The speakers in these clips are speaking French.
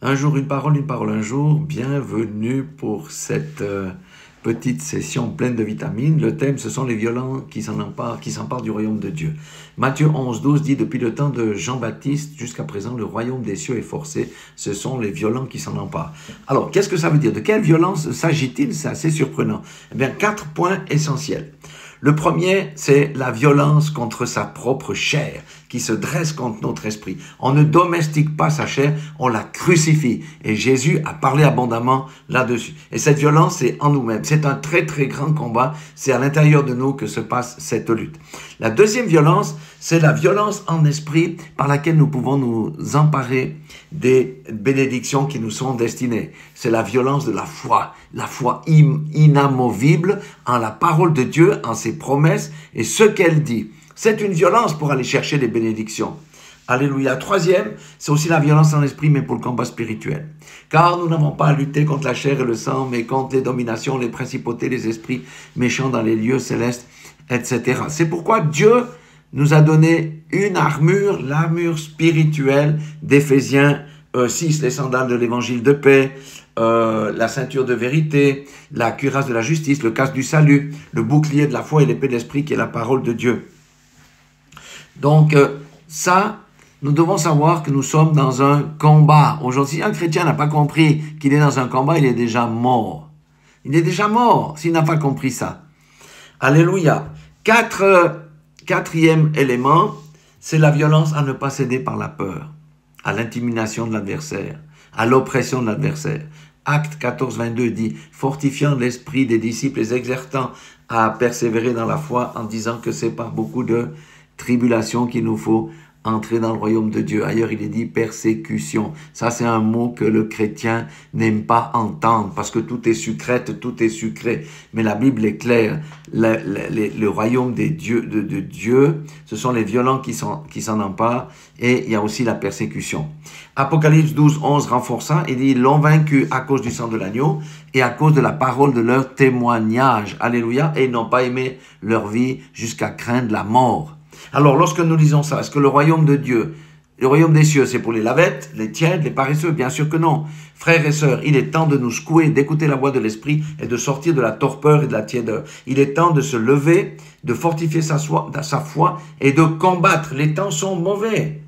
Un jour, une parole un jour. Bienvenue pour cette petite session pleine de vitamines. Le thème, ce sont les violents qui s'emparent du royaume de Dieu. Matthieu 11, 12 dit, depuis le temps de Jean-Baptiste jusqu'à présent, le royaume des cieux est forcé. Ce sont les violents qui s'en emparent. Alors, qu'est-ce que ça veut dire? De quelle violence s'agit-il? C'est assez surprenant. Eh bien, 4 points essentiels. Le premier, c'est la violence contre sa propre chair, qui se dresse contre notre esprit. On ne domestique pas sa chair, on la crucifie. Et Jésus a parlé abondamment là-dessus. Et cette violence, c'est en nous-mêmes. C'est un très, très grand combat. C'est à l'intérieur de nous que se passe cette lutte. La deuxième violence, c'est la violence en esprit par laquelle nous pouvons nous emparer des bénédictions qui nous sont destinées. C'est la violence de la foi inamovible en la parole de Dieu, en ses promesses et ce qu'elle dit. C'est une violence pour aller chercher des bénédictions. Alléluia. Troisième, c'est aussi la violence en esprit, mais pour le combat spirituel. Car nous n'avons pas à lutter contre la chair et le sang, mais contre les dominations, les principautés, les esprits méchants dans les lieux célestes, etc. C'est pourquoi Dieu nous a donné une armure, l'armure spirituelle d'Éphésiens 6, les sandales de l'évangile de paix, la ceinture de vérité, la cuirasse de la justice, le casque du salut, le bouclier de la foi et l'épée de l'esprit qui est la parole de Dieu. Donc ça, nous devons savoir que nous sommes dans un combat. Aujourd'hui, si un chrétien n'a pas compris qu'il est dans un combat, il est déjà mort. Il est déjà mort s'il n'a pas compris ça. Alléluia. Quatrième élément, c'est la violence à ne pas céder par la peur, à l'intimidation de l'adversaire, à l'oppression de l'adversaire. Acte 14, 22 dit, fortifiant l'esprit des disciples, les exerçant à persévérer dans la foi en disant que c'est par beaucoup de tribulation qu'il nous faut entrer dans le royaume de Dieu. Ailleurs, il est dit persécution. Ça, c'est un mot que le chrétien n'aime pas entendre parce que tout est sucrète, tout est sucré. Mais la Bible est claire. Le royaume de Dieu, ce sont les violents qui s'en emparent et il y a aussi la persécution. Apocalypse 12, 11 renforçant, il dit, ils l'ont vaincu à cause du sang de l'agneau et à cause de la parole de leur témoignage. Alléluia. Et ils n'ont pas aimé leur vie jusqu'à craindre la mort. Alors, lorsque nous lisons ça, est-ce que le royaume de Dieu, le royaume des cieux, c'est pour les lavettes, les tièdes, les paresseux? Bien sûr que non. Frères et sœurs, il est temps de nous secouer, d'écouter la voix de l'esprit et de sortir de la torpeur et de la tiédeur. Il est temps de se lever, de fortifier sa foi et de combattre. Les temps sont mauvais.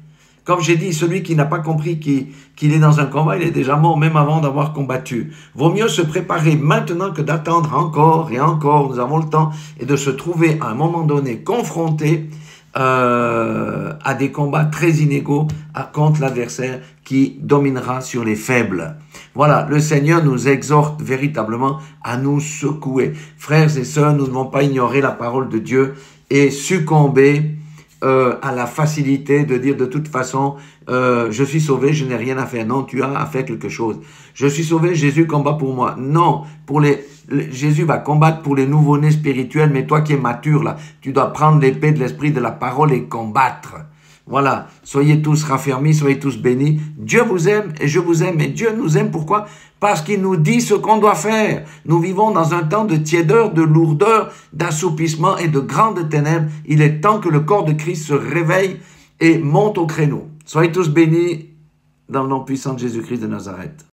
Comme j'ai dit, celui qui n'a pas compris qu'il est dans un combat, il est déjà mort même avant d'avoir combattu. Vaut mieux se préparer maintenant que d'attendre encore et encore. Nous avons le temps et de se trouver à un moment donné confronté à des combats très inégaux contre l'adversaire qui dominera sur les faibles. Voilà, le Seigneur nous exhorte véritablement à nous secouer. Frères et sœurs, nous ne devons pas ignorer la parole de Dieu et succomber à la facilité de dire de toute façon, je suis sauvé, je n'ai rien à faire. Non, tu as à faire quelque chose. Je suis sauvé, Jésus combat pour moi. Non, Jésus va combattre pour les nouveau-nés spirituels, mais toi qui es mature là, tu dois prendre l'épée de l'esprit de la parole et combattre. Voilà, soyez tous raffermis, soyez tous bénis. Dieu vous aime et je vous aime. Et Dieu nous aime pourquoi? Parce qu'il nous dit ce qu'on doit faire. Nous vivons dans un temps de tiédeur, de lourdeur, d'assoupissement et de grandes ténèbres. Il est temps que le corps de Christ se réveille et monte au créneau. Soyez tous bénis dans le nom puissant de Jésus-Christ de Nazareth.